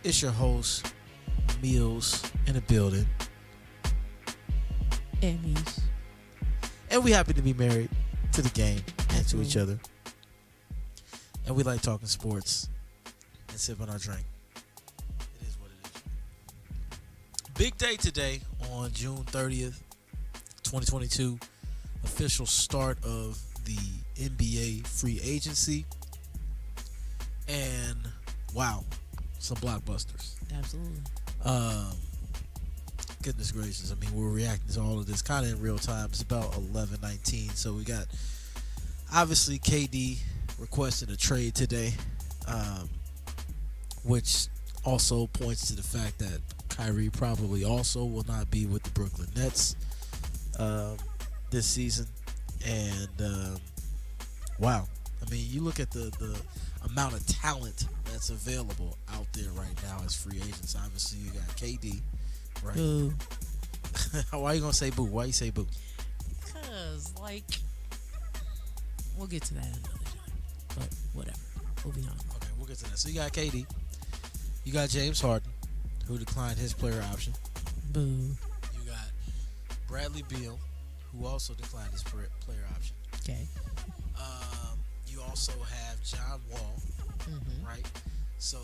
It's your host, Meals in the building, Emmys. and we happen to be married to the game and to each Absolutely. other. And we like talking sports and sipping our drink. It is what it is. Big day today on June 30th, 2022. Official start of the NBA free agency. And wow, some blockbusters. Absolutely. Um, Goodness gracious. I mean, we're reacting to all of this kind of in real time. It's about 11:19. So we got, obviously, KD requested a trade today, which also points to the fact that Kyrie probably also will not be with the Brooklyn Nets this season. And wow. I mean, you look at the amount of talent that's available out there right now as free agents. Obviously, you got KD, right? Boo. Why you gonna say boo? Why you say boo? Because, we'll get to that another time. But whatever. Moving on. Okay, we'll get to that. So you got KD, you got James Harden, who declined his player option. Boo. You got Bradley Beal, who also declined his player option. Okay. You also have John Wall, Mm-hmm. right? So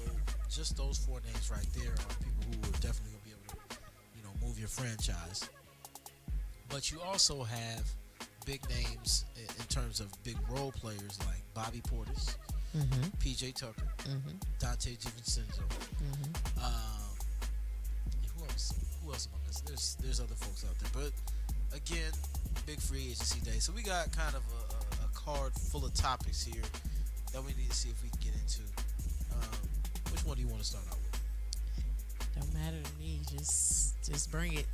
just those four names right there are people who are definitely gonna be able to, move your franchise. But you also have big names in terms of big role players like Bobby Portis, Mm-hmm. PJ Tucker, Mm-hmm. Dante DiVincenzo. Mm-hmm. Who else? Who else among us? There's other folks out there, but again, big free agency day. So we got kind of a card full of topics here that we need to see if we can get into. Which one do you want to start out with? Don't matter to me. Just bring it.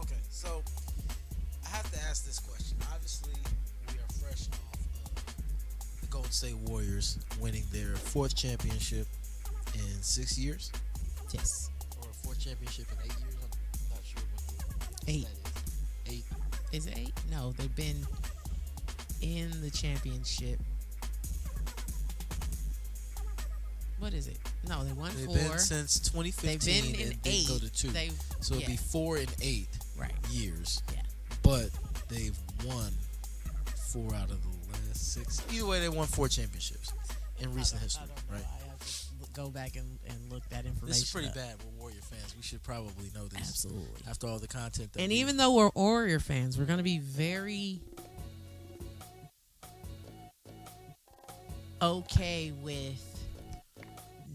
Okay, so I have to ask this question. Obviously, we are fresh off of the Golden State Warriors winning their fourth championship in 6 years, Yes. or fourth championship in 8 years. I'm not sure what the 8. that is. 8. Is it 8? No, they've been in the championship. What is it? No, they won They've 4. been since 2015. They've been in and 8. didn't go to 2. So it'd be 4 and 8 right. years. Yeah. But they've won 4 out of the last 6. Either way, they won 4 championships in recent history, I don't know. right? I have to go back and look that information. This is pretty up. bad. We're Warrior fans. We should probably know this. Absolutely. After all the content that And we've- even though we're Warrior fans, we're going to be very okay with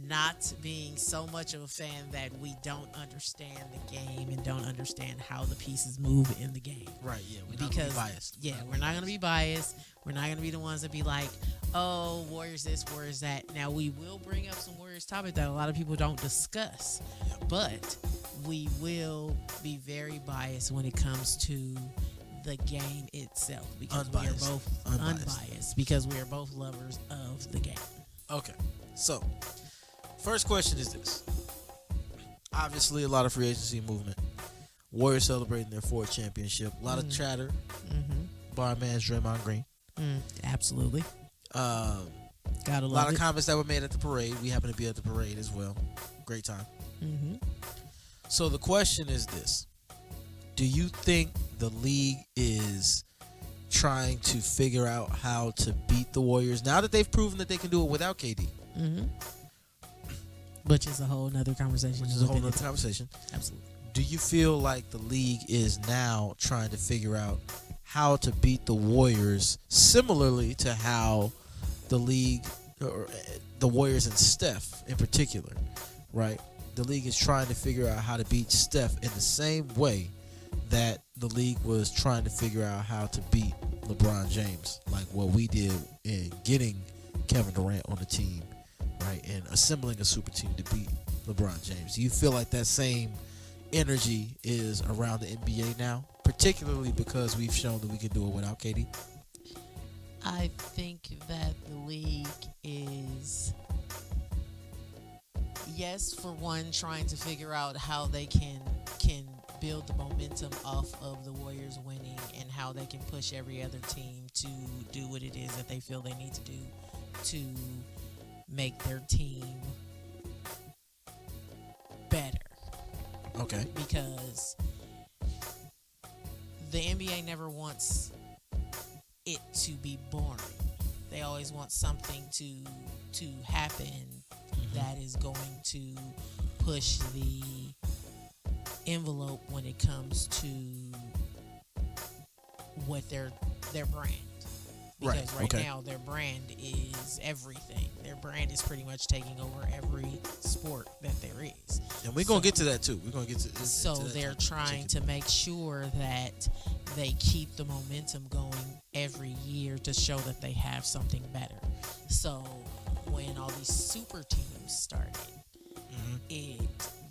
not being so much of a fan that we don't understand the game and don't understand how the pieces move in the game. right, yeah, we're not gonna be biased. Yeah, we're not going to be biased. We're not going to be the ones that be like, oh, Warriors this, Warriors that. Now, we will bring up some Warriors topic that a lot of people don't discuss, but we will be very biased when it comes to the game itself because we are Unbiased. both unbiased because we are both lovers of the game. Okay, so first question is this. Obviously, a lot of free agency movement. Warriors celebrating their 4th championship. A lot of chatter. Mm-hmm. Bar man's Draymond Green. Absolutely. Gotta Gotta a lot love of it. comments that were made at the parade. We happen to be at the parade as well. Great time. Mm-hmm. So the question is this. Do you think the league is trying to figure out how to beat the Warriors now that they've proven that they can do it without KD? Mm-hmm. Which is a whole nother conversation. Which is a whole other conversation. Absolutely. Do you feel like the league is now trying to figure out how to beat the Warriors similarly to how the league, or the Warriors and Steph in particular, right? The league is trying to figure out how to beat Steph in the same way that the league was trying to figure out how to beat LeBron James, like what we did in getting Kevin Durant on the team, right, and assembling a super team to beat LeBron James. Do you feel like that same energy is around the NBA now, particularly because we've shown that we can do it without KD? I think that the league is, yes, for one, trying to figure out how they can build the momentum off of the Warriors winning and how they can push every other team to do what it is that they feel they need to do to make their team Okay. Because the NBA never wants it to be boring. They always want something to happen that is going to push the envelope when it comes to what their brand. Because right now their brand is everything. Their brand is pretty much taking over every sport that there is. And we're gonna get to that too. We're gonna get to so into that they're trying to make sure that they keep the momentum going every year to show that they have something better. So when all these super teams started, it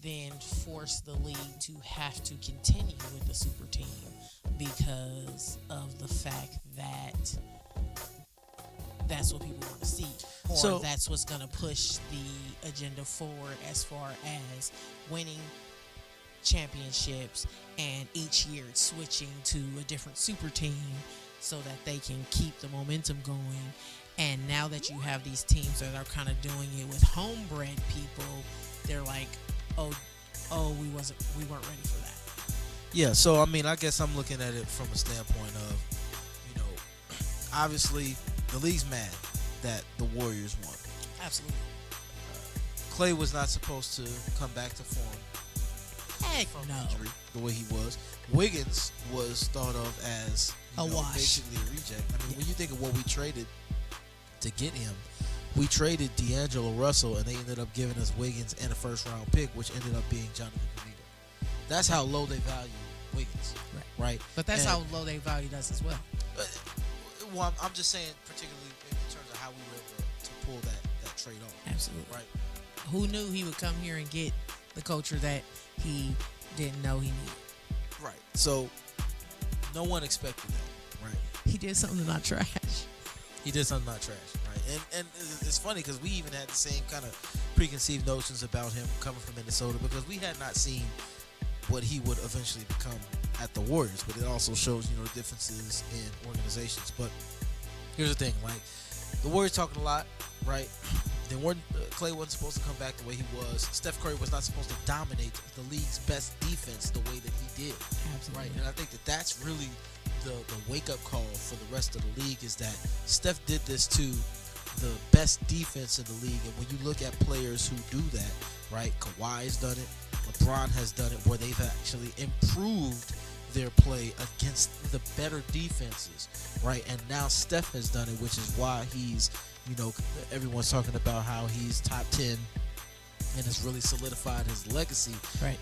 then forced the league to have to continue with the super team because of the fact that that's what people want to see, or that's what's going to push the agenda forward as far as winning championships, and each year it's switching to a different super team so that they can keep the momentum going. And now that you have these teams that are kind of doing it with homebred people, they're like, oh, we weren't ready for that. Yeah, so I mean, I guess I'm looking at it from a standpoint of, obviously the league's mad that the Warriors won. Absolutely. Clay was not supposed to come back to form. Heck from no. injury the way he was. Wiggins was thought of as wash. Basically a reject. I mean, when you think of what we traded to get him, we traded D'Angelo Russell, and they ended up giving us Wiggins and a first-round pick, which ended up being Jonathan Kuminga. That's how low they value Wiggins, right? But that's how low they valued us as well. Well, I'm just saying, particularly in terms of how we were able to pull that trade off. Absolutely. Right. Who knew he would come here and get the culture that he didn't know he needed? Right. So no one expected that, right? He did something not trash. He did something not trash, right? And it's funny because we even had the same kind of preconceived notions about him coming from Minnesota, because we had not seen what he would eventually become at the Warriors. But it also shows, differences in organizations. But here's the thing, like, the Warriors talking a lot, right? Clay wasn't supposed to come back the way he was. Steph Curry was not supposed to dominate the league's best defense the way that he did. Absolutely. Right? And I think that's really the wake-up call for the rest of the league, is that Steph did this to the best defense in the league. And when you look at players who do that, right, Kawhi's done it, LeBron has done it, where they've actually improved their play against the better defenses, right? And now Steph has done it, which is why he's, everyone's talking about how he's top 10 and has really solidified his legacy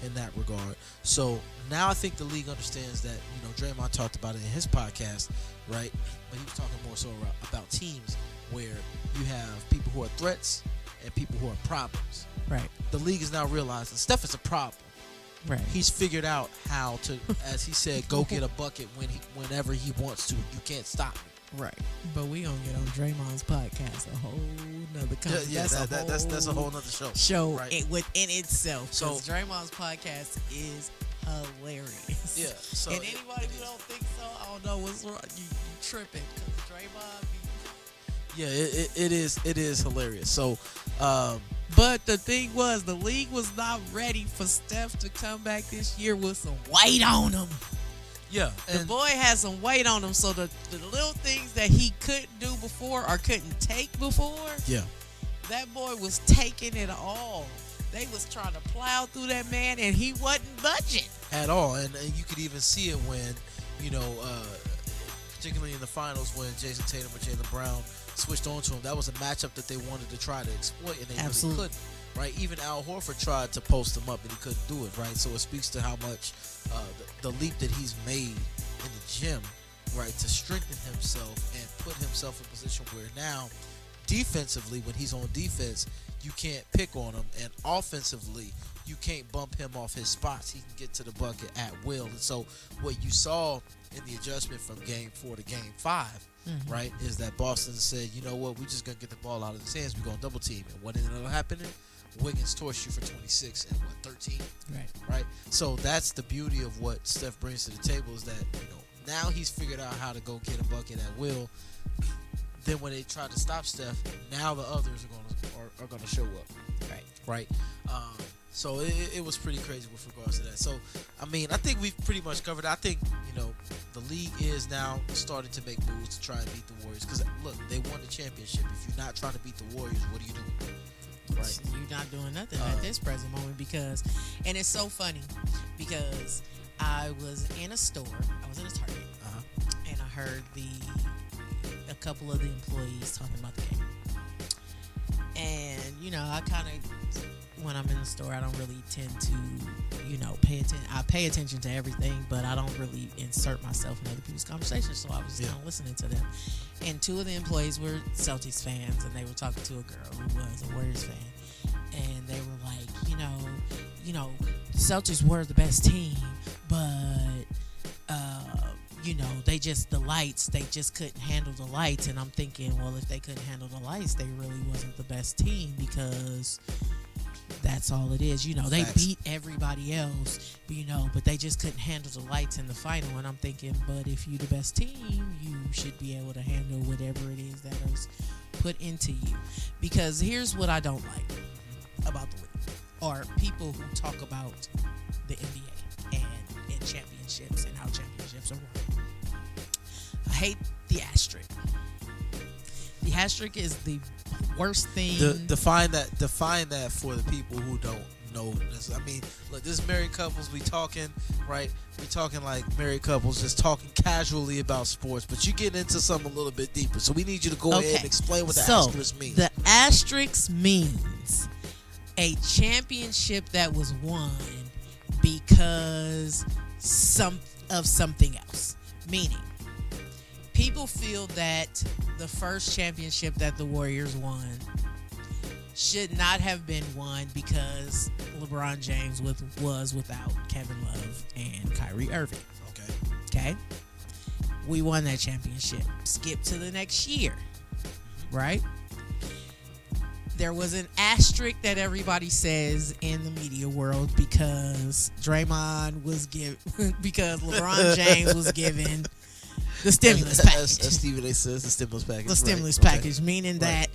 in that regard. So now I think the league understands that, Draymond talked about it in his podcast, right? But he was talking more so about teams where you have people who are threats and people who are problems. Right. The league is now realizing Steph is a problem. Right. He's figured out how to, as he said, go get a bucket whenever he wants to. You can't stop me. Right. But we gonna get on Draymond's podcast a whole nother conversation. That's a whole nother show. Right. Within itself. So Draymond's podcast is hilarious. Yeah. So and anybody who don't think so, I don't know what's wrong. You tripping, because Draymond be... Yeah, it is hilarious. So, but the thing was, the league was not ready for Steph to come back this year with some weight on him. Yeah, the boy has some weight on him, so the little things that he couldn't do before or couldn't take before, that boy was taking it all. They was trying to plow through that man, and he wasn't budging at all. And you could even see it when, particularly in the finals, when Jason Tatum or Jaylen Brown switched on to him. That was a matchup that they wanted to try to exploit, and they really couldn't. Right, even Al Horford tried to post him up, and he couldn't do it. Right, so it speaks to how much the leap that he's made in the gym, right, to strengthen himself and put himself in a position where now, defensively, when he's on defense, you can't pick on him, and offensively, you can't bump him off his spots. He can get to the bucket at will. And so, what you saw in the adjustment from Game 4 to Game 5. Right, is that Boston said, you know what, we're just going to get the ball out of his hands. We're going to double team. And what ended up happening? Wiggins torched you for 26 and 13? Right. So that's the beauty of what Steph brings to the table, is that, now he's figured out how to go get a bucket at will. Then when they try to stop Steph, now the others are going to show up. Right. So it was pretty crazy with regards to that. So I mean, I think we've pretty much covered it. I think the league is now starting to make moves to try and beat the Warriors. Because look, they won the championship. If you're not trying to beat the Warriors, what are you doing? Right. You're not doing nothing at this present moment and it's so funny because I was in a store. I was in a Target, and I heard a couple of the employees talking about the game. And I kind of, when I'm in the store, I don't really tend to, pay attention. I pay attention to everything, but I don't really insert myself in other people's conversations. So I was kind of listening to them. And two of the employees were Celtics fans, and they were talking to a girl who was a Warriors fan. And they were like, the Celtics were the best team, but the lights, they just couldn't handle the lights. And I'm thinking, well, if they couldn't handle the lights, they really wasn't the best team, because that's all it is. They beat everybody else, but they just couldn't handle the lights in the final. And I'm thinking, but if you're the best team, you should be able to handle whatever it is that is put into you. Because here's what I don't like about the league, or people who talk about the NBA and championships and how championships are won. I hate the asterisk. The asterisk is the worst thing. Define that for the people who don't know this. I mean, look, this is married couples. We talking, right? We talking like married couples, just talking casually about sports. But you get into something a little bit deeper. So we need you to go ahead and explain what the asterisk means. The asterisk means a championship that was won because of something else. Meaning, people feel that the first championship that the Warriors won should not have been won because LeBron James was without Kevin Love and Kyrie Irving. Okay. We won that championship. Skip to the next year, right? There was an asterisk that everybody says in the media world because Draymond was because LeBron James was given the stimulus package. As Stephen A. says, the stimulus package. The stimulus package, meaning that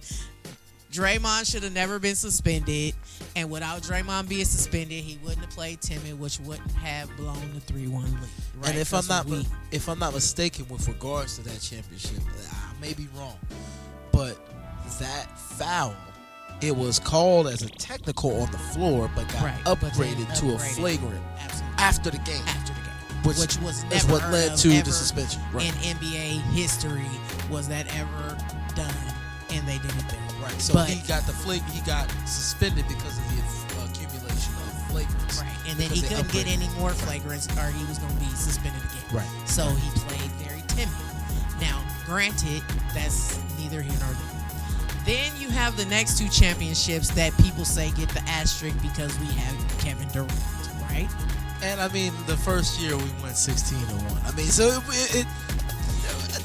Draymond should have never been suspended, and without Draymond being suspended, he wouldn't have played timid, which wouldn't have blown the 3-1 lead. Right? And if I'm not mistaken, with regards to that championship, I may be wrong, but that foul, it was called as a technical on the floor, but got upgraded to a flagrant after the game. Which was never what led to the suspension. Right. In NBA history was that ever done, and they did it there. Right. So he got suspended because of the accumulation of flagrants. Right. And then he couldn't get any more flagrants, or he was going to be suspended again. Right. So he played very timid. Now, granted, that's neither here nor there. Then you have the next two championships that people say get the asterisk because we have Kevin Durant, right? And I mean, the first year we went 16-1. I mean, so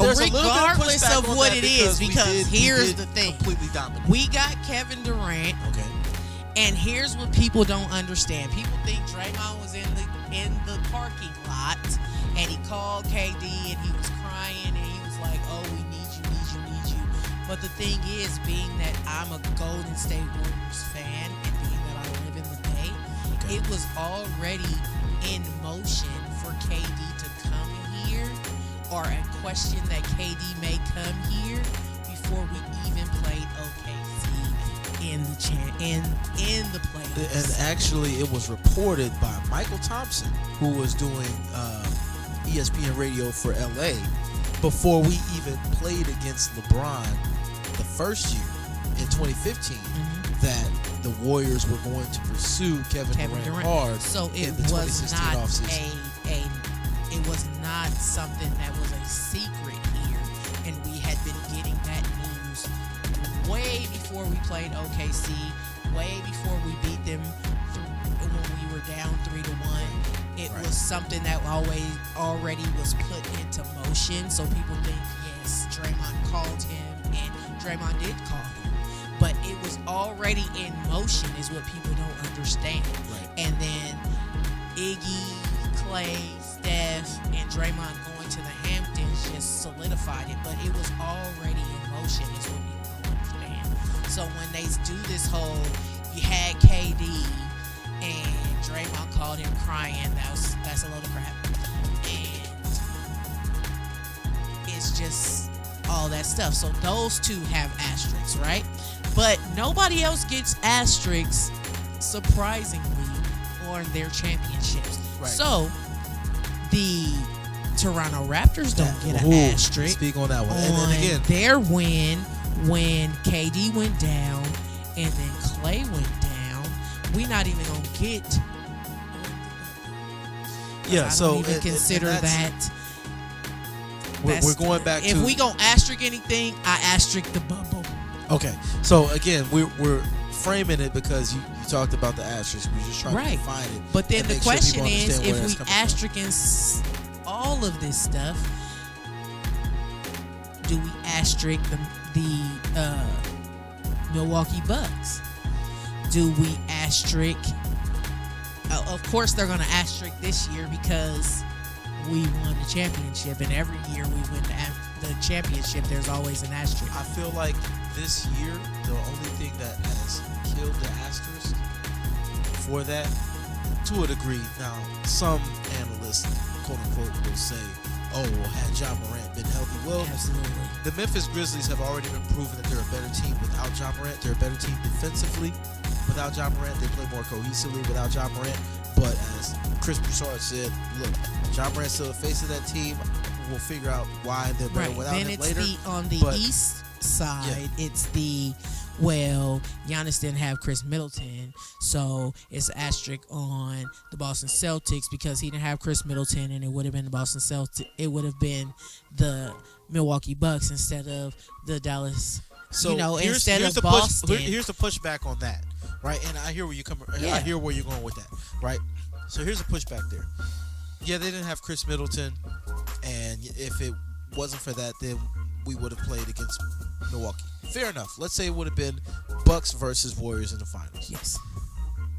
there's regardless of what it is, because here's the thing: completely dominant. We got Kevin Durant. Okay. And here's what people don't understand: people think Draymond was in the parking lot, and he called KD, and he was crying, and he was like, "Oh, we need you." But the thing is, being that I'm a Golden State Warriors fan, and being that I live in the Bay, it was already in motion for KD to come here, or a question that KD may come here before we even played OKC in the playoffs. And actually, it was reported by Michael Thompson, who was doing ESPN radio for LA, before we even played against LeBron the first year in 2015, that the Warriors were going to pursue Kevin Durant hard. So it in the was 2016 not offseason. it was not something that was a secret here, and we had been getting that news way before we played OKC, way before we beat them when we were down 3-1. It was something that already was put into motion. So people think, yes, Draymond called him, and Draymond did call him. But it was already in motion is what people don't understand. Right. And then Iggy, Clay, Steph, and Draymond going to the Hamptons just solidified it. But it was already in motion is what people don't understand. So when they do this whole, you had KD and Draymond called him crying. That's a load of crap. And it's just all that stuff. So those two have asterisks, right? But nobody else gets asterisks, surprisingly, on their championships. Right. So the Toronto Raptors don't get an asterisk. Speak on that one. On And again, their win when KD went down and then Clay went down. We not even gonna get. yeah. I So don't even consider that. We're going back if to. we gonna asterisk anything, I asterisk the bubble. Okay. So again, we're framing it because you talked about the asterisk. We're just trying to define it. But then and the make sure question people is, understand where if that's we coming from. asterisk all of this stuff, do we asterisk the Milwaukee Bucks? Do we asterisk? Of course, they're going to asterisk this year because we won the championship, and every year we win the championship. There's always an asterisk. I feel like this year the only thing that has killed the asterisk for that, to a degree. Now, some analysts, quote unquote, will say, "Oh, well, had Ja Morant been healthy?" Well, Absolutely. the Memphis Grizzlies have already been proven that they're a better team without Ja Morant. They're a better team defensively without Ja Morant. They play more cohesively without Ja Morant. But as Chris Broussard said, look, Ja Morant's still the face of that team. We'll figure out why they're better without then him it's later. on the but- east side, it's Giannis didn't have Chris Middleton, so it's an asterisk on the Boston Celtics because he didn't have Chris Middleton, and it would have been the Boston Celtics. It would have been the Milwaukee Bucks instead of the Dallas. So here's the Boston. here's the pushback on that, right? And I hear where you come. Yeah. I hear where you're going with that, right? So here's a pushback there. Yeah, they didn't have Chris Middleton, and if it wasn't for that, then we would have played against Milwaukee. Fair enough. Let's say it would have been Bucks versus Warriors in the finals. Yes.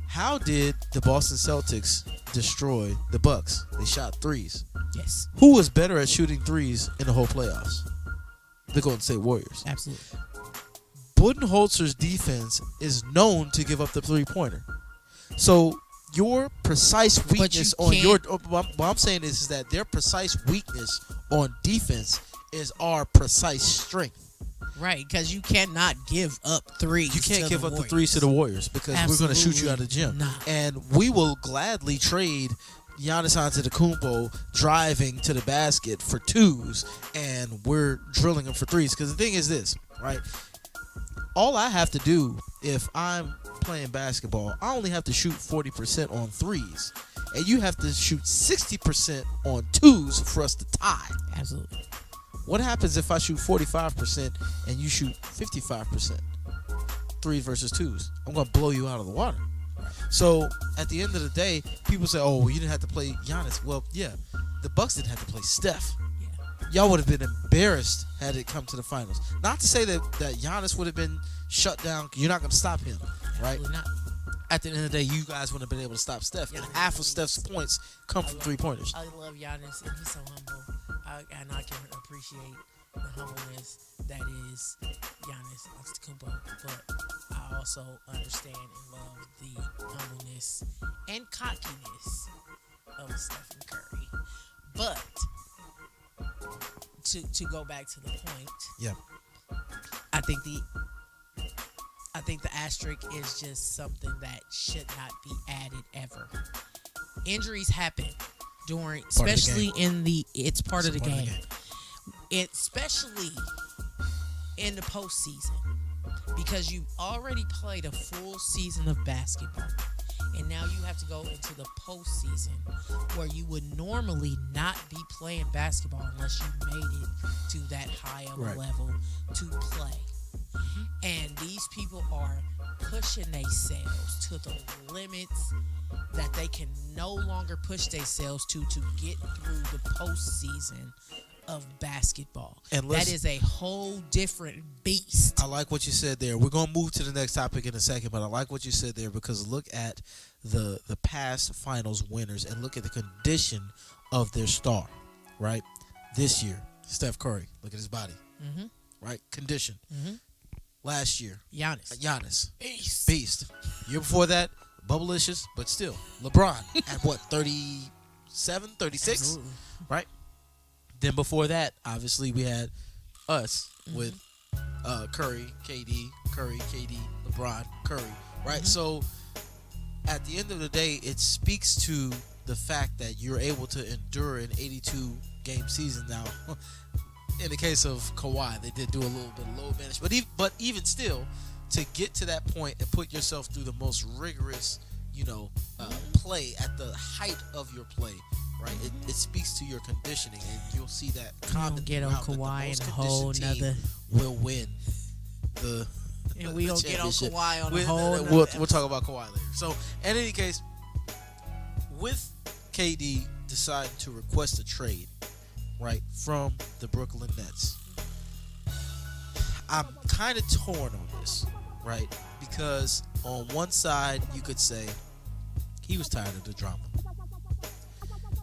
How did the Boston Celtics destroy the Bucks? They shot threes. Yes. Who was better at shooting threes in the whole playoffs? The Golden State Warriors. Absolutely. Budenholzer's defense is known to give up the three-pointer. So your precise weakness on your what I'm saying is that their precise weakness on defense is our precise strength. Right, because you cannot give up threes. You can't give up the Warriors. threes to the Warriors because we're going to shoot you out of the gym. not. And we will gladly trade Giannis Antetokounmpo driving to the basket for twos, and we're drilling him for threes. Because the thing is this, right? All I have to do if I'm playing basketball, I only have to shoot 40% on threes, and you have to shoot 60% on twos for us to tie. Absolutely. What happens if I shoot 45% and you shoot 55%? Threes versus twos. I'm going to blow you out of the water. So at the end of the day, people say, "Oh, well, you didn't have to play Giannis." Well, yeah, the Bucks didn't have to play Steph. Y'all would have been embarrassed had it come to the finals. Not to say that Giannis would have been shut down. You're not going to stop him, right? Absolutely not. At the end of the day, you guys wouldn't have been able to stop Steph. And half of Steph's points come from three-pointers. I love Giannis, and he's so humble. And I can appreciate the humbleness that is Giannis Antetokounmpo. But I also understand and love the humbleness and cockiness of Stephen Curry. But to go back to the point, Yeah. I think the asterisk is just something that should not be added ever. Injuries happen during, especially in the. It's part of the game. Especially in the postseason, because you've already played a full season of basketball, and now you have to go into the postseason where you would normally not be playing basketball unless you made it to that high of a level to play. And these people are pushing themselves to the limits that they can no longer push themselves to get through the postseason of basketball. And that is a whole different beast. I like what you said there. We're going to move to the next topic in a second, but I like what you said there because look at the past finals winners and look at the condition of their star, right? This year, Steph Curry. Look at his body, right? Condition. Last year, Giannis. Beast. Year before that, Bubblicious, but still. LeBron at what, 37, 36? Absolutely. Right? Then before that, obviously, we had us with Curry, KD, LeBron, Curry. Right? So at the end of the day, it speaks to the fact that you're able to endure an 82-game season now. In the case of Kawhi, they did do a little bit of load management, but even still, to get to that point and put yourself through the most rigorous, play at the height of your play, right? It speaks to your conditioning, and you'll see that Don't get on Kawhi and a whole nother. Will win the. And we don't get on championship. Kawhi on a whole nother. We'll talk about Kawhi later. So, in any case, with KD deciding to request a trade, right, from the Brooklyn Nets, I'm kind of torn on this, right? Because on one side, you could say he was tired of the drama.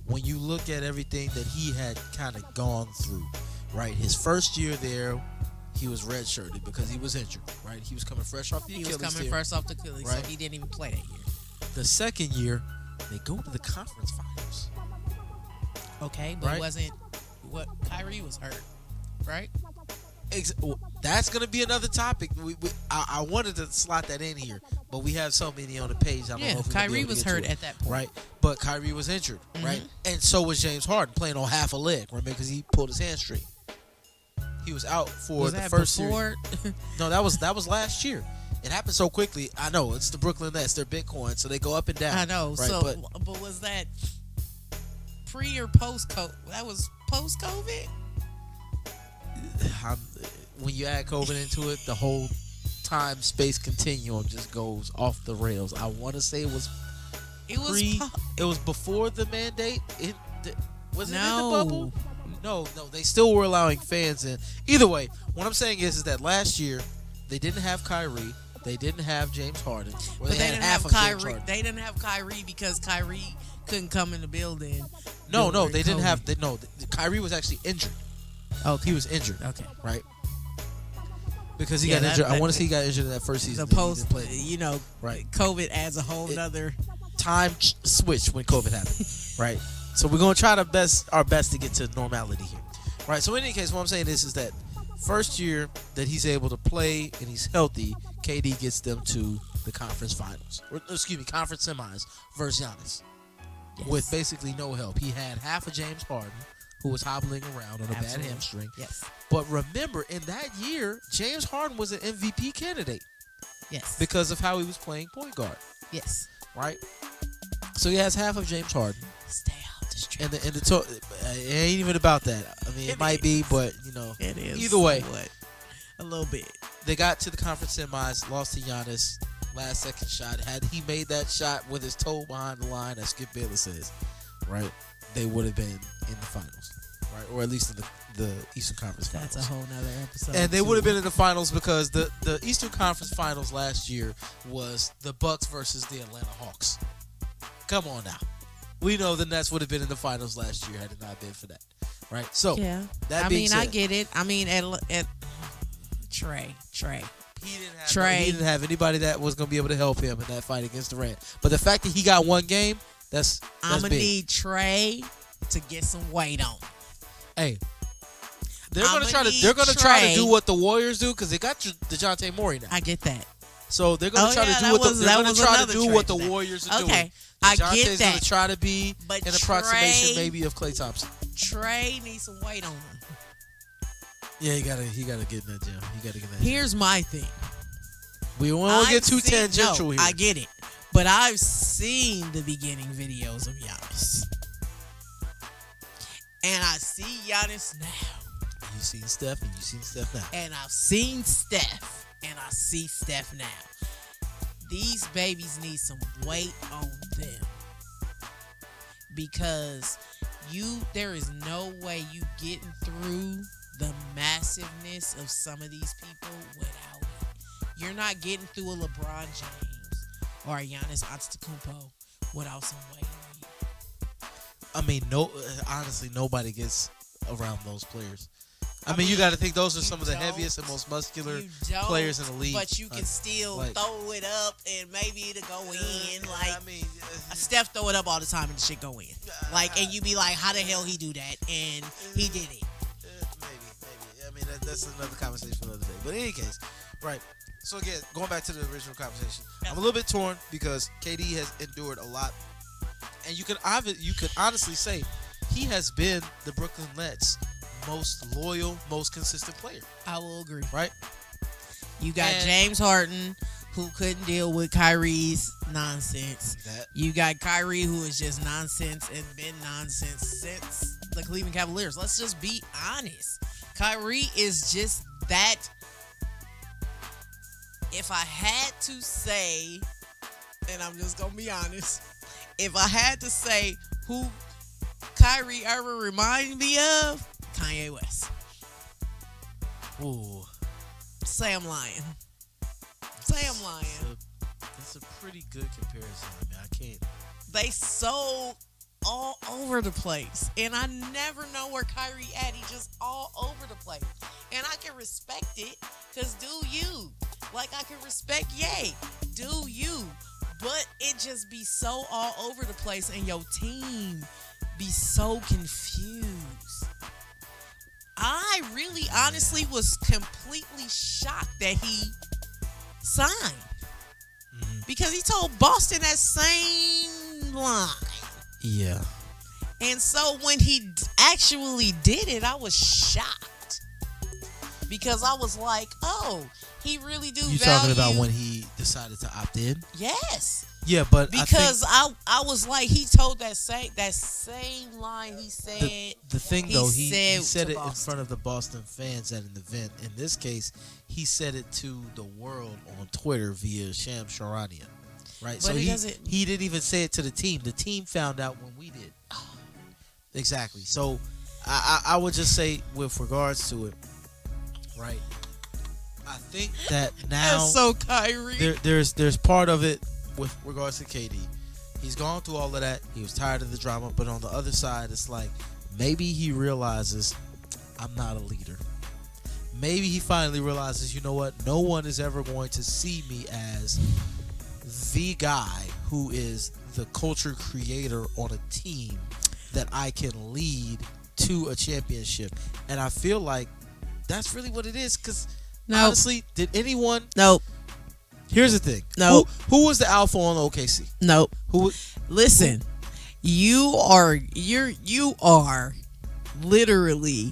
When you look at everything that he had kind of gone through, right? His first year there, he was redshirted because he was injured, right? He was coming fresh off the Achilles. He was coming fresh off the Achilles, right? so he didn't even play that year. The second year, they go to the conference finals. Okay, but right? wasn't what Kyrie was hurt, right? That's going to be another topic. I wanted to slot that in here, but we have so many on the page. I don't know if Kyrie was hurt at that point. Right? But Kyrie was injured, right? And so was James Harden, playing on half a leg, remember, because he pulled his hamstring. He was out for the first series. No, that was last year. It happened so quickly. I know, it's the Brooklyn Nets. They're Bitcoin, so they go up and down. I know. Right? So, but was that pre or post COVID? That was post COVID. When you add COVID into it, the whole time-space continuum just goes off the rails. I want to say it was before the mandate. Was it in the bubble? No, they still were allowing fans in. Either way, what I'm saying is that last year they didn't have Kyrie, they didn't have James Harden, but they didn't have Kyrie. They didn't have Kyrie because Kyrie couldn't come in the building. No, they didn't have. Kyrie was actually injured. Okay, he was injured. Okay, right. Because he got injured. I want to say he got injured in that first season. The post, right? COVID adds a whole nother time switch when COVID happened, right? So we're gonna try our best to get to normality here, right? So in any case, what I'm saying is that first year that he's able to play and he's healthy, KD gets them to the conference finals, conference semis versus Giannis, with basically no help. He had half of James Harden, who was hobbling around on a bad hamstring. Yes. But remember, in that year, James Harden was an MVP candidate. Yes. Because of how he was playing point guard. Yes. Right? So he has half of James Harden. Stay out the street. And it ain't even about that. I mean, it might be, but, it is. Either way. A little bit. They got to the conference semis, lost to Giannis. Last second shot. Had he made that shot with his toe behind the line, as Skip Bayless says, right, they would have been in the finals, right, or at least in the Eastern Conference Finals. That's a whole nother episode. And they would have been in the finals because the Eastern Conference Finals last year was the Bucks versus the Atlanta Hawks. Come on now, we know the Nets would have been in the finals last year had it not been for that, right? So yeah, I get it. I mean, at Trey. He didn't have anybody that was going to be able to help him in that fight against Durant. But the fact that he got one game, that's I'm going to big. need Trey to get some weight on. Hey, they're going to try to do what the Warriors do because they got DeJounte Murray now. I get that. So they're going to try to do what the Warriors are doing. Okay, I get that. Going to try to be an approximation maybe of Klay Thompson. Trey needs some weight on him. Yeah, he gotta get in that gym. Here's my thing. We won't get too tangential here. I get it. But I've seen the beginning videos of Giannis. And I see Giannis now. You've seen Steph and you've seen Steph now. And I've seen Steph and I see Steph now. These babies need some weight on them. Because there is no way you getting through the massiveness of some of these people without it. You're not getting through a LeBron James or a Giannis Antetokounmpo without some weight on you. I mean, honestly, nobody gets around those players. I mean, you got to think those are some of the don't. heaviest and most muscular You don't, players in the league. but you can still like- throw it up and maybe it'll go in. Like I mean, Steph throw it up all the time and the shit go in. Like, and you be like, how the hell he do that? And he did it. maybe. I mean, that's another conversation for another day. But in any case, right. So again, going back to the original conversation, I'm a little bit torn because KD has endured a lot, and you could honestly say he has been the Brooklyn Nets' most loyal, most consistent player. I will agree. Right. You got And- James Harden, who couldn't deal with Kyrie's nonsense. You got Kyrie, who is just nonsense and been nonsense since the Cleveland Cavaliers. Let's just be honest. Kyrie is just that. If I had to say, and I'm just going to be honest, if I had to say who Kyrie ever reminds me of, Kanye West. Ooh. Say I'm lying. Say I'm lying. That's a pretty good comparison. I mean, I can't. They so all over the place. And I never know where Kyrie at. He just all over the place. And I can respect it, because do you. Like, I can respect Ye. Do you. But it just be so all over the place, and your team be so confused. I really honestly was completely shocked that he signed. Because he told Boston that same line. Yeah. And so when he actually did it, I was shocked. Because I was like, oh, he really do You value. talking about when he decided to opt in? Yes. Yeah, but Because I was like, he told that same line he said. the thing though, he said to it in Boston. front of the Boston fans at an event. In this case, he said it to the world on Twitter via Sham Charania. Right? But So he he doesn't- didn't even say it to the team. The team found out when we did. Exactly. So I would just say with regards to it, right? I think that now That's so Kyrie. there's part of it with regards to KD. He's gone through all of that. He was tired of the drama, but on the other side, it's like maybe he realizes I'm not a leader. Maybe he finally realizes, you know what? No one is ever going to see me as the guy who is the culture creator on a team that I can lead to a championship. And I feel like that's really what it is, because honestly, did anyone... Nope. Here's the thing. No. Who was the alpha on OKC? Nope. Who? Listen, you are literally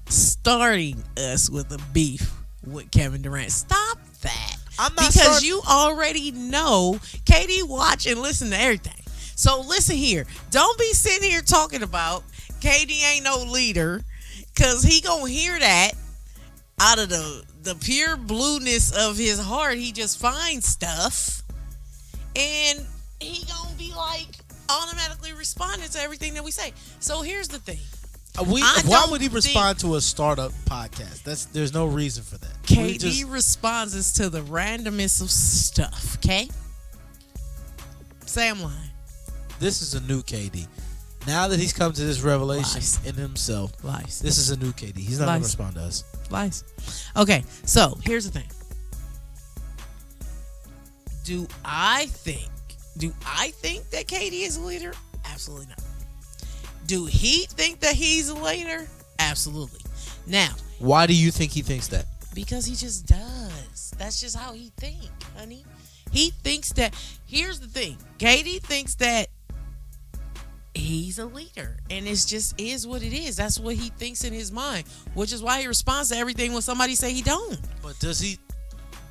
starting us with a beef with Kevin Durant. Stop that. I'm not because you already know KD watch and listen to everything. So listen here. Don't be sitting here talking about KD ain't no leader, because he gonna hear that out of the pure blueness of his heart. He just finds stuff, and he gonna be like automatically responding to everything that we say. So here's the thing. Why would he respond to a startup podcast? There's no reason for that. KD responds to the randomness of stuff. Okay, say I'm lying. This is a new KD. Now that he's come to this revelation Lies. in himself, Lies. this is a new KD. He's not going to Lies. respond to us. Lies. Okay, so here's the thing. Do I think that KD is a leader? Absolutely not. Do he think that he's a leader? Absolutely. Now, Why do you think he thinks that? because he just does. That's just how he thinks, honey. He thinks that. Here's the thing. KD thinks that he's a leader, and it's just is what it is. That's what he thinks in his mind, which is why he responds to everything when somebody say he don't. But does he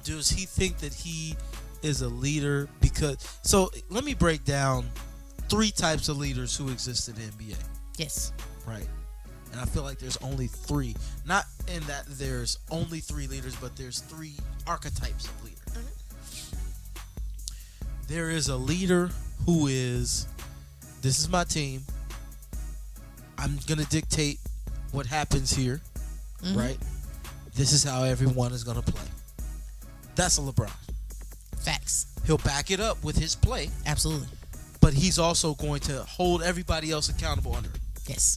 think that he is a leader? Because so let me break down 3 types of leaders who exist in the NBA. Yes. Right. And I feel like there's only 3. Not in that there's only 3 leaders, but there's 3 archetypes of leader. There is a leader who is, this is my team. I'm going to dictate what happens here. Right? This is how everyone is going to play. That's a LeBron. Facts. He'll back it up with his play, Absolutely. but he's also going to hold everybody else accountable under it. Yes.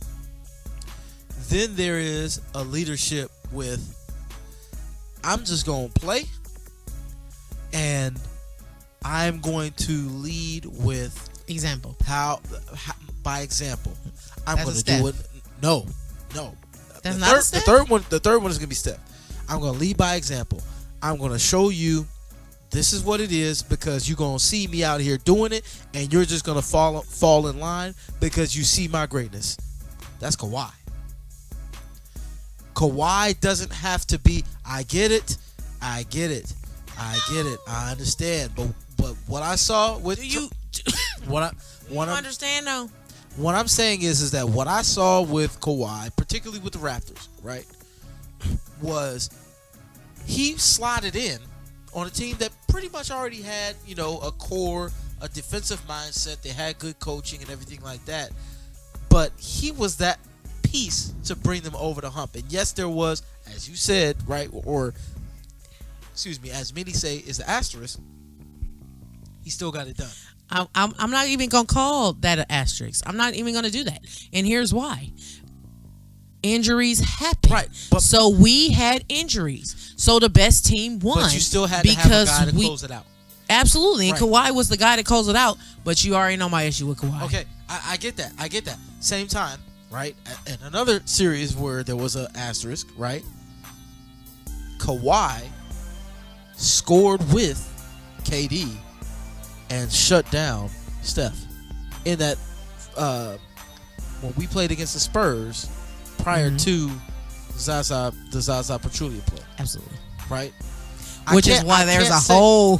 Then there is a leadership with, I'm just going to play, and I'm going to lead with Example. how by example. I'm That's going a to do it. Steph. No. That's the not third, a Steph? The third one is going to be Steph. I'm going to lead by example. I'm going to show you this is what it is, because you're going to see me out here doing it, and you're just going to fall in line because you see my greatness. That's Kawhi. Kawhi doesn't have to be, I get it. I understand. But what I saw with You understand though? What I'm saying is that what I saw with Kawhi, particularly with the Raptors, right, was he slotted in on a team that pretty much already had, a core, a defensive mindset. They had good coaching and everything like that. But he was that piece to bring them over the hump. And yes, there was, as you said, right, or excuse me, as many say, is the asterisk. He still got it done. I'm not even gonna call that an asterisk. I'm not even gonna do that. And here's why. Injuries happen. Right. So we had injuries. So the best team won. But you still had to have a guy to close it out. Absolutely. And Right. Kawhi was the guy that closed it out. But you already know my issue with Kawhi. Okay, I get that. Same time, right? In another series where there was an asterisk, right? Kawhi scored with KD and shut down Steph. In that, when we played against the Spurs prior to the Zaza Pachulia play, Absolutely. right? Which is why there is a whole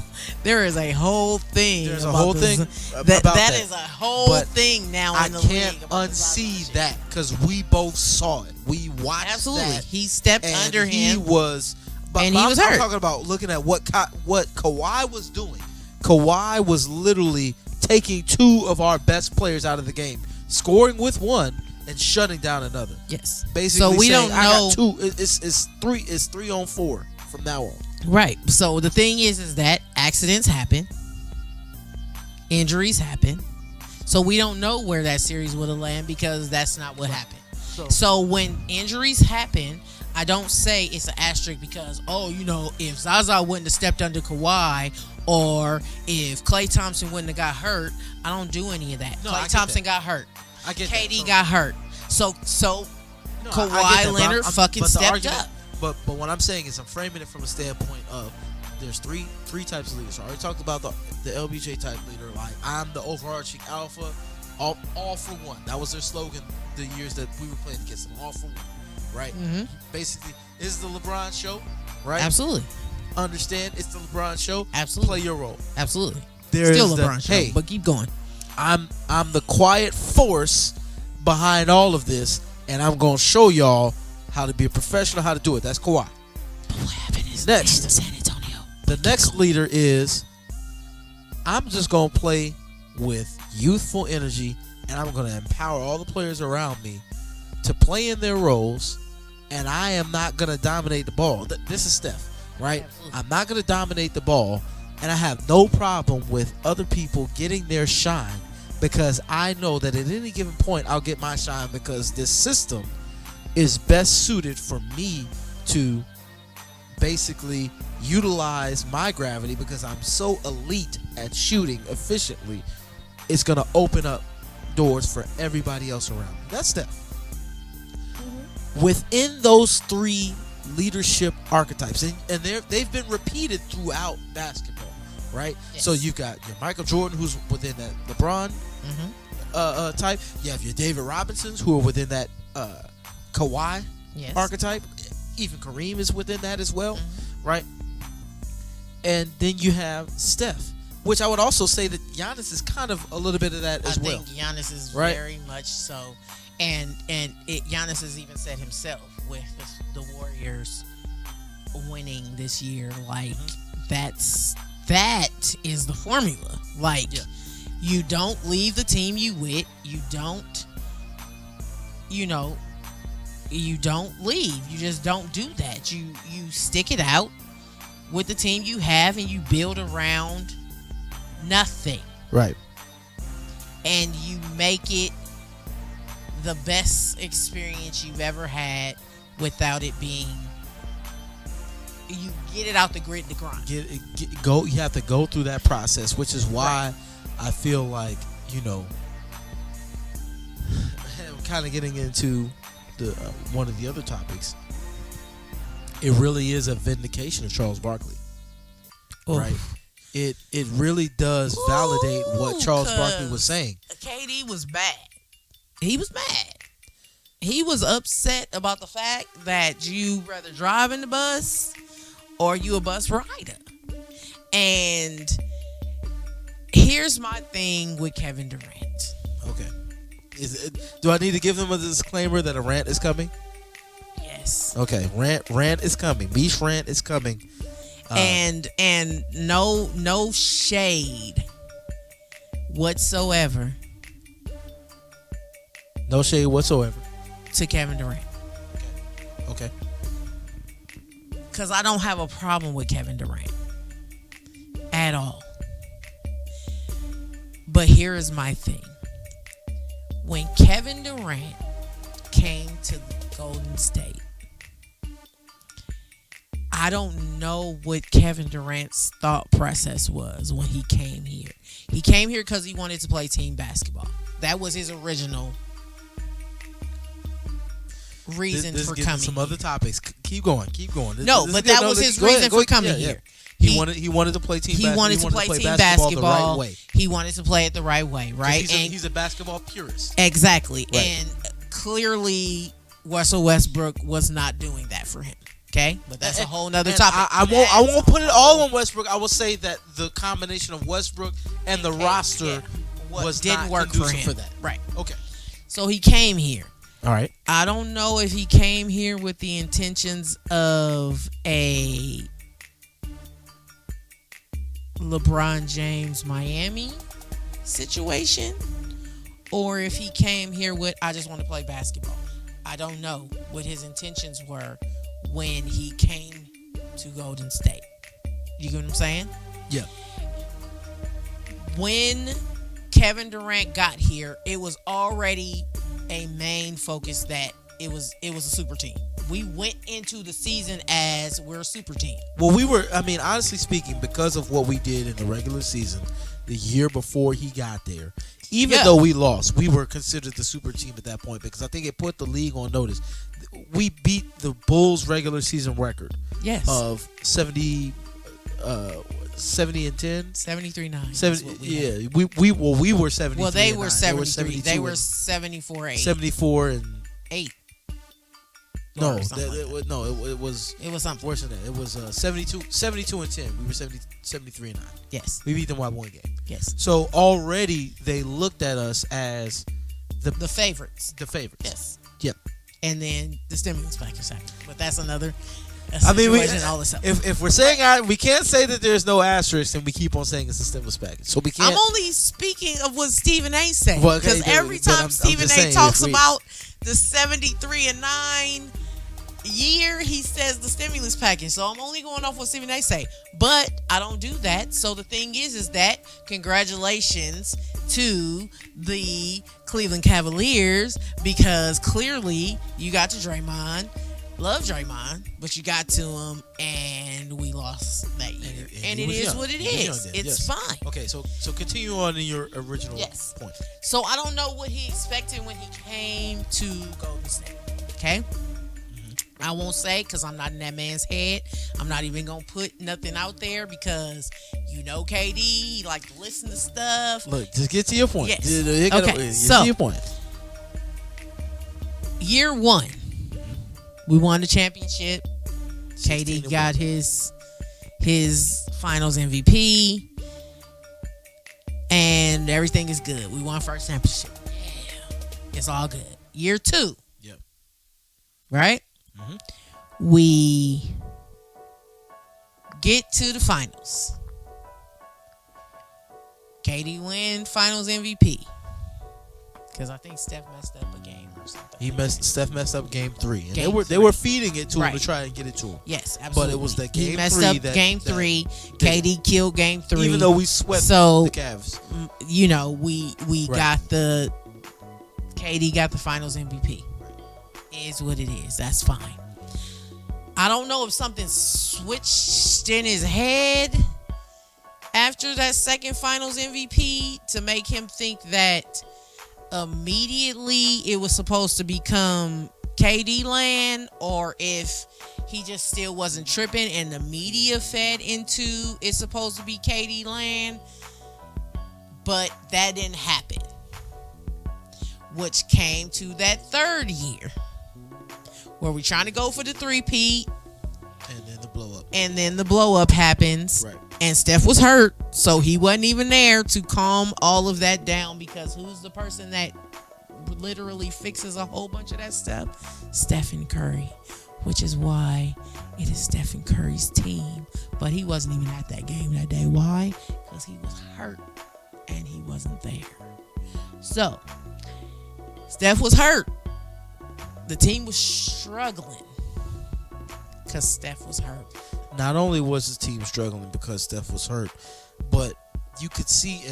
thing. There's a about whole this. thing That about that. is a whole But thing now I in the can't league. about the unsee Zaza that because we both saw it. We watched Absolutely. that. He stepped And under he him. was, And he was I'm hurt. talking about looking at what Kawhi was doing. Kawhi was literally taking two of our best players out of the game, scoring with one and shutting down another. Yes. Basically, So we saying, don't I know. got two. It's 3-on-4 from now on. Right. So the thing is that accidents happen, injuries happen. So we don't know where that series would have landed because that's not what happened. So when injuries happen, I don't say it's an asterisk because, if Zaza wouldn't have stepped under Kawhi or if Klay Thompson wouldn't have got hurt, I don't do any of that. No, I Klay get Thompson that. got hurt. I get KD that. got hurt. So No, I get Kawhi that, but Leonard fucking but the stepped argument- up. But what I'm saying is I'm framing it from a standpoint of there's three types of leaders. So I already talked about the LBJ type leader, like I'm the overarching alpha, all for one. That was their slogan the years that we were playing against them, all for one, right? Mm-hmm. Basically, this is the LeBron show, right? Absolutely. Understand it's the LeBron show. Absolutely. Play your role. Absolutely. There Still is LeBron show, hey, but keep going. I'm the quiet force behind all of this, and I'm gonna show y'all how to be a professional, how to do it. That's Kawhi. But what happened is Next. in San Antonio. The next leader is I'm just going to play with youthful energy, and I'm going to empower all the players around me to play in their roles, and I am not going to dominate the ball. This is Steph, right? Absolutely. I'm not going to dominate the ball, and I have no problem with other people getting their shine because I know that at any given point I'll get my shine because this system is best suited for me to basically utilize my gravity because I'm so elite at shooting efficiently. It's going to open up doors for everybody else around me. That's Steph. Within those three leadership archetypes, and they've been repeated throughout basketball, right? Yes. So you've got your Michael Jordan, who's within that LeBron type. You have your David Robinsons, who are within that Kawhi Yes. archetype. Even Kareem is within that as well, right? And then you have Steph, which I would also say that Giannis is kind of a little bit of that as well. I think Giannis is Right? very much so, and Giannis has even said himself with the Warriors winning this year, like that is the formula. Like you don't leave the team you with, you don't leave. You just don't do that. You stick it out with the team you have and you build around nothing. Right. And you make it the best experience you've ever had without it being. You get it out the grit, the grind. Go. You have to go through that process, which is why I feel like I'm kind of getting into the one of the other topics. It really is a vindication of Charles Barkley, right? It really does validate what Charles Barkley was saying. KD was bad. He was mad. He was upset about the fact that you rather drive in the bus or you a bus rider. And here's my thing with Kevin Durant. Okay. Do I need to give them a disclaimer that a rant is coming? Yes. Okay. Rant is coming. Beach rant is coming. And no shade whatsoever. No shade whatsoever to Kevin Durant. Okay. Because I don't have a problem with Kevin Durant at all. But here is my thing. When Kevin Durant came to Golden State, I don't know what Kevin Durant's thought process was when he came here. He came here because he wanted to play team basketball. That was his original reason for coming. Some other topics. Keep going. No, but that was his reason for coming here. He wanted to play team basketball. He wanted to play team basketball the right way. He wanted to play it the right way, right? He's a basketball purist. Exactly. Right. And clearly Russell Westbrook was not doing that for him. Okay? But that's a whole nother topic. I won't put it all on Westbrook. I will say that the combination of Westbrook and the roster didn't work for him. For that. Right. Okay. So he came here. All right. I don't know if he came here with the intentions of a LeBron James Miami situation, or if he came here with, I just want to play basketball. I don't know what his intentions were when he came to Golden State. You get what I'm saying? Yeah. When Kevin Durant got here, it was already a main focus that it was a super team. We went into the season as we're a super team. Well, honestly speaking, because of what we did in the regular season the year before he got there, even though we lost, we were considered the super team at that point because I think it put the league on notice. We beat the Bulls' regular season record of 70 and 10, 73-9. 70, yeah, we were 73. Well, they were 73. They were 74-8. 74 and 8. No, it was something worse than that. It was 72 and 10. We were 73 and 9. Yes, we beat them by one game. Yes. So already they looked at us as the favorites. The favorites. Yes. Yep. And then the stimulus package happened, but that's another. If we're saying we can't say that there's no asterisk, and we keep on saying it's a stimulus package. So we can't. I'm only speaking of what Stephen A. said because every time Stephen A. talks about the 73 and 9 year, he says the stimulus package. So I'm only going off what Stephen A. say, but I don't do that. So the thing is that congratulations to the Cleveland Cavaliers because clearly you got to Draymond. Love Draymond, but you got to him, and we lost that year. And it is what it is. It's fine. Okay, so continue on in your original point. So I don't know what he expected when he came to Golden State. Okay? Mm-hmm. I won't say because I'm not in that man's head. I'm not even going to put nothing out there because KD, he like to listen to stuff. Look, just get to your point. Yes. Get to your point. Year one. We won the championship. KD got his finals MVP. And everything is good. We won first championship. Yeah. It's all good. Year two. Yep. Right? Mm-hmm. We get to the finals. KD win finals MVP. Because I think Steph messed up a game or something. Steph messed up game 3. And they were feeding it to him to try and get it to him. Yes, absolutely. But it was that game 3 he messed up game 3. KD killed game 3. Even though we swept the Cavs. We got the KD got the Finals MVP. Is what it is. That's fine. I don't know if something switched in his head after that second Finals MVP to make him think that immediately it was supposed to become KD land, or if he just still wasn't tripping and the media fed into it's supposed to be KD land. But that didn't happen, which came to that third year where we're trying to go for the three-peat. And then the blow up. And then the blow up happens. Right. And Steph was hurt, so he wasn't even there to calm all of that down, because who's the person that literally fixes a whole bunch of that stuff? Stephen Curry, which is why it is Stephen Curry's team. But he wasn't even at that game that day. Why? Because he was hurt and he wasn't there. So, Steph was hurt. The team was struggling because Steph was hurt. Not only was the team struggling because Steph was hurt, but you could see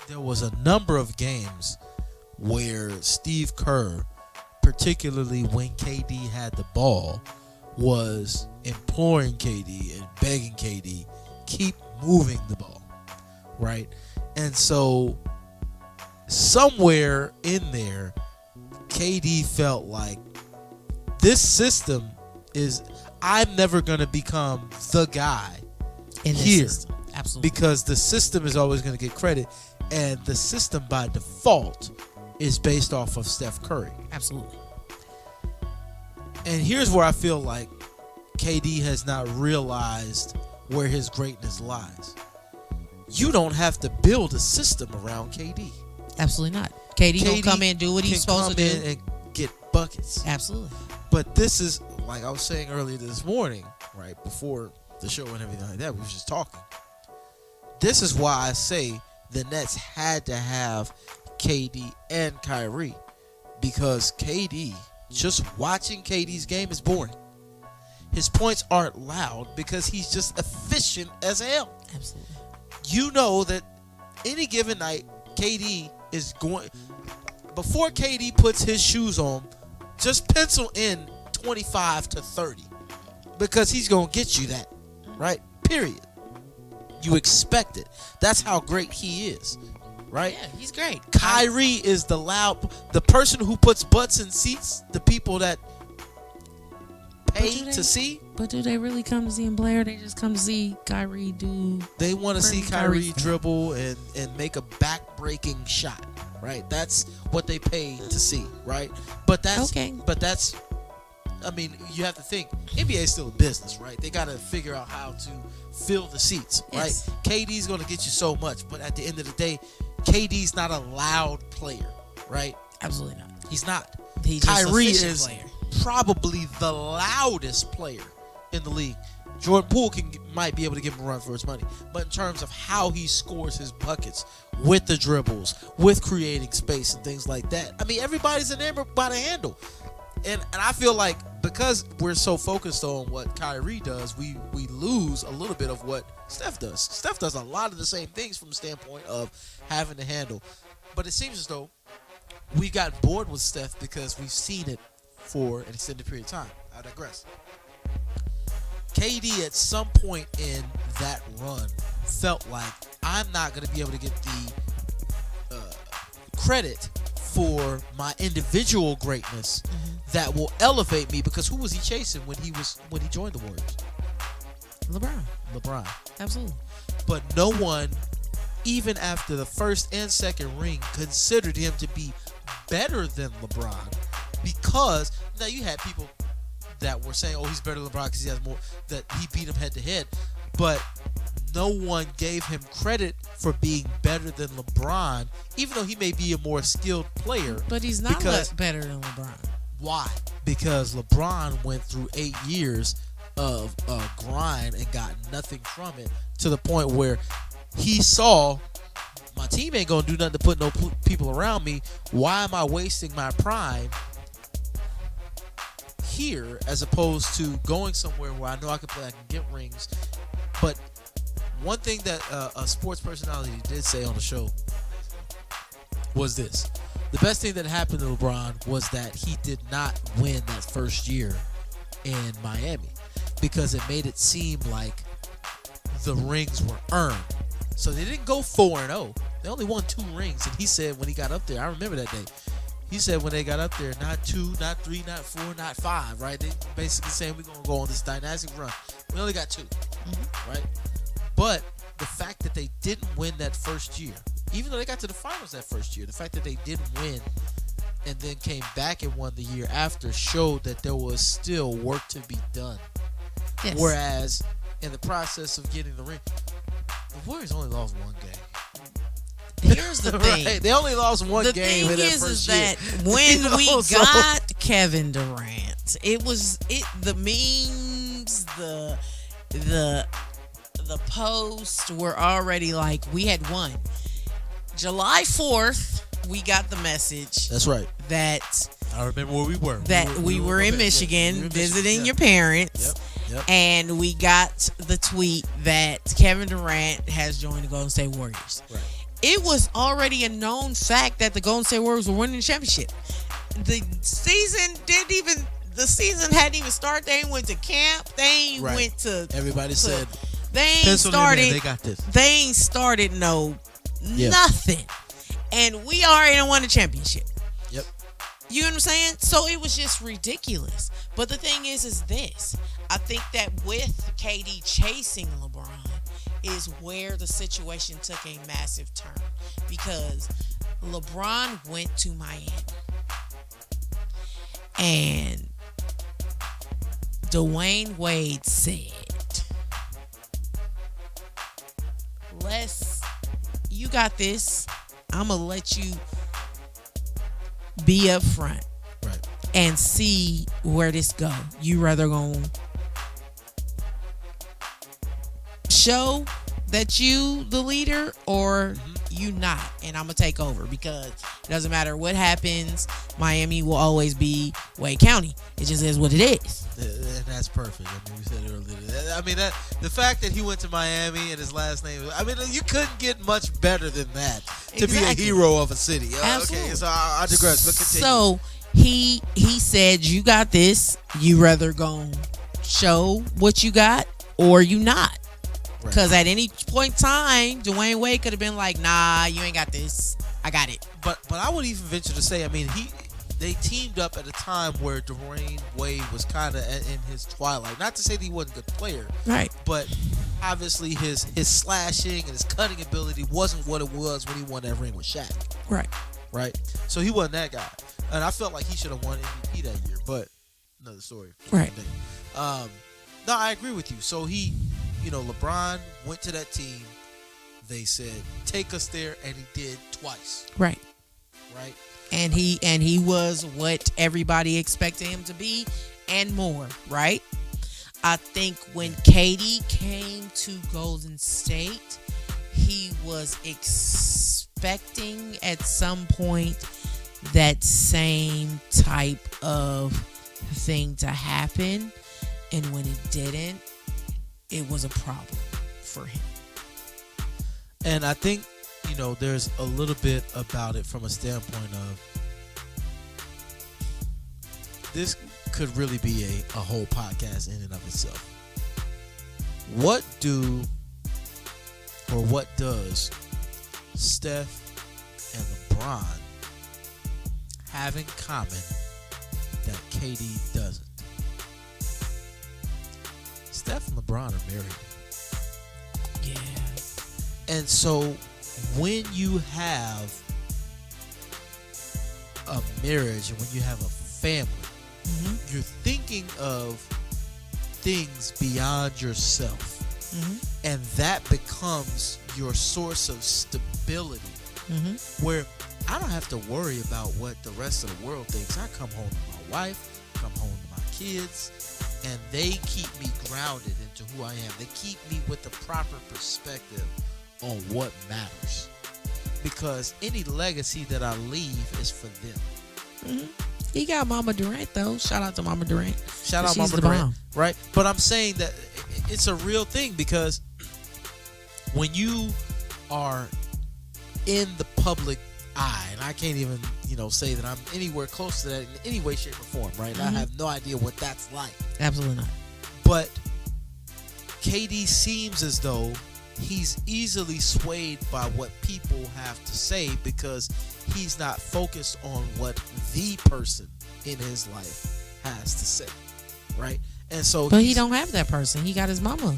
there was a number of games where Steve Kerr, particularly when KD had the ball, was imploring KD and begging KD, keep moving the ball, right? And so somewhere in there, KD felt like this system is, I'm never going to become the guy in this here. System. Absolutely. Because the system is always going to get credit, and the system by default is based off of Steph Curry. Absolutely. And here's where I feel like KD has not realized where his greatness lies. You don't have to build a system around KD. Absolutely not. KD gonna come in and do what he's supposed to do and get buckets. Absolutely. But this is, like I was saying earlier this morning, right before the show and everything like that, we were just talking. This is why I say the Nets had to have KD and Kyrie, because KD, just watching KD's game is boring. His points aren't loud because he's just efficient as hell. Absolutely. You know that any given night, KD is going, before KD puts his shoes on, just pencil in 25 to 30, because he's going to get you that, right? Period. You expect it. That's how great he is, right? Yeah, he's great. Kyrie is the person who puts butts in seats, the people that pay to see. But do they really come to see him play, or they just come to see Kyrie do? They want to see Kyrie dribble and make a back-breaking shot, right? That's what they pay to see, right? But that's okay. But that's, I mean, you have to think, NBA is still a business, right? They got to figure out how to fill the seats, Yes. right? KD's going to get you so much, but at the end of the day, KD's not a loud player, right? Absolutely not. He's not. He's Kyrie just a is player. probably the loudest player in the league. Jordan Poole might be able to give him a run for his money, but in terms of how he scores his buckets with the dribbles, with creating space and things like that, I mean, everybody's in there by the handle. And I feel like because we're so focused on what Kyrie does, we lose a little bit of what Steph does. Steph does a lot of the same things from the standpoint of having to handle. But it seems as though we got bored with Steph because we've seen it for an extended period of time. I digress. KD at some point in that run felt like, I'm not going to be able to get the credit for my individual greatness that will elevate me, because who was he chasing when he joined the Warriors? LeBron. Absolutely. But no one, even after the first and second ring, considered him to be better than LeBron, because now you had people that were saying, oh, he's better than LeBron because he has more, that he beat him head to head, but no one gave him credit for being better than LeBron, even though he may be a more skilled player. But he's not better than LeBron. Why? Because LeBron went through 8 years of grind and got nothing from it, to the point where he saw, my team ain't gonna do nothing to put no people around me. Why am I wasting my prime here, as opposed to going somewhere where I know I can play, I can get rings? But one thing that a sports personality did say on the show was this: The best thing that happened to LeBron was that he did not win that first year in Miami because it made it seem like the rings were earned. So they didn't go 4-0. They only won 2 rings. And he said when he got up there, I remember that day, he said when they got up there, not 2, not 3, not 4, not 5, right? They basically saying we're going to go on this dynastic run. We only got 2, right? But the fact that they didn't win that first year, even though they got to the finals that first year, the fact that they didn't win and then came back and won the year after showed that there was still work to be done. Yes. Whereas in the process of getting the ring, the Warriors only lost 1 game. Here's the thing. Right. They only lost 1 the game in thing that first year. that when You know, we so- got Kevin Durant, the memes, the posts were already like we had won. July 4th, we got the message That's right. that I remember where we were. we were in Michigan we were in visiting Michigan, your parents. Yep. And we got the tweet that Kevin Durant has joined the Golden State Warriors. Right. It was already a known fact that the Golden State Warriors were winning the championship. The season hadn't even started. They ain't went to camp. They ain't Right. went to. Everybody said, They ain't pencil them in, started. they got this. They ain't started nothing. And we already won the championship. Yep. You know what I'm saying? So it was just ridiculous. But the thing is this. I think that with KD chasing LeBron is where the situation took a massive turn. Because LeBron went to Miami. And Dwayne Wade said, you got this. I'm going to let you be up front. Right. And see where this go. You rather gonna show that you the leader or you not, and I'm gonna take over because it doesn't matter what happens. Miami will always be Wade County. It just is what it is. And that's perfect. I mean, we said it earlier. I mean, the fact that he went to Miami and his last name, I mean, you couldn't get much better than that to be a hero of a city. Absolutely. Okay, so I digress, but continue. So he said, you got this. You rather go show what you got or you not. Because at any point in time, Dwayne Wade could have been like, nah, you ain't got this. I got it. But I would even venture to say, I mean, they teamed up at a time where Dwayne Wade was kind of in his twilight. Not to say that he wasn't a good player. Right. But obviously his slashing and his cutting ability wasn't what it was when he won that ring with Shaq. Right. So he wasn't that guy. And I felt like he should have won MVP that year. But another story. Right. No, I agree with you. So LeBron went to that team. They said, take us there, and he did twice. Right. And he was what everybody expected him to be and more, right? I think when KD came to Golden State, he was expecting at some point that same type of thing to happen. And when it didn't, it was a problem for him. And I think, there's a little bit about it from a standpoint of this could really be a whole podcast in and of itself. What does Steph and LeBron have in common that KD doesn't? Steph and LeBron are married. Yeah. And so when you have a marriage and when you have a family, you're thinking of things beyond yourself. And that becomes your source of stability. Where I don't have to worry about what the rest of the world thinks. I come home to my wife, come home to my kids, and they keep me grounded into who I am. They keep me with the proper perspective on what matters. Because any legacy that I leave is for them. He got Mama Durant, though. Shout out to Mama Durant. Shout out Mama Durant. Right? But I'm saying that it's a real thing because when you are in the public and I can't even, say that I'm anywhere close to that in any way, shape, or form, right? I have no idea what that's like. Absolutely not. But KD seems as though he's easily swayed by what people have to say because he's not focused on what the person in his life has to say, right? And so, but he don't have that person. He got his mama.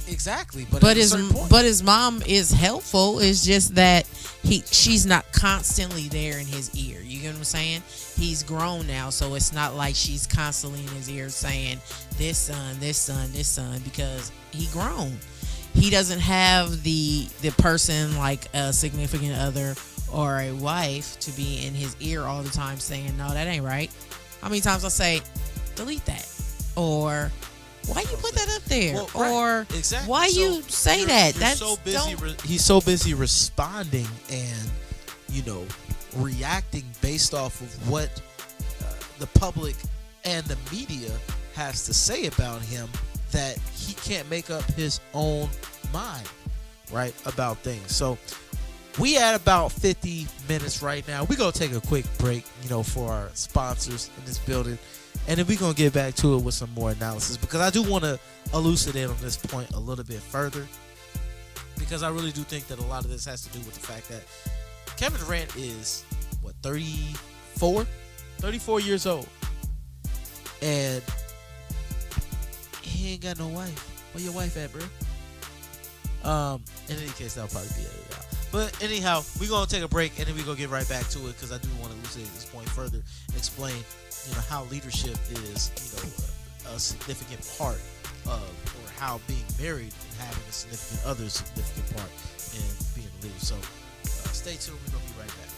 Exactly. But his mom is helpful. It's just that she's not constantly there in his ear. You get what I'm saying? He's grown now, so it's not like she's constantly in his ear saying this son, this son, this son, because he grown. He doesn't have the person like a significant other or a wife to be in his ear all the time saying, no, that ain't right. How many times I say, delete that? Or why you put that up there? Well, right. Or exactly. why you say that? That's so busy. He's so busy responding and reacting based off of what the public and the media has to say about him that he can't make up his own mind, right, about things. So we at about 50 minutes right now. We're gonna take a quick break, for our sponsors in this building. And then we're going to get back to it with some more analysis because I do want to elucidate on this point a little bit further because I really do think that a lot of this has to do with the fact that Kevin Durant is, 34? 34 years old. And he ain't got no wife. Where your wife at, bro? In any case, that'll probably be edited out. But anyhow, we're going to take a break and then we're going to get right back to it because I do want to elucidate this point further and explain how leadership is, a significant part of, or how being married and having a significant other is a significant part in being a leader. So stay tuned. We're going to be right back.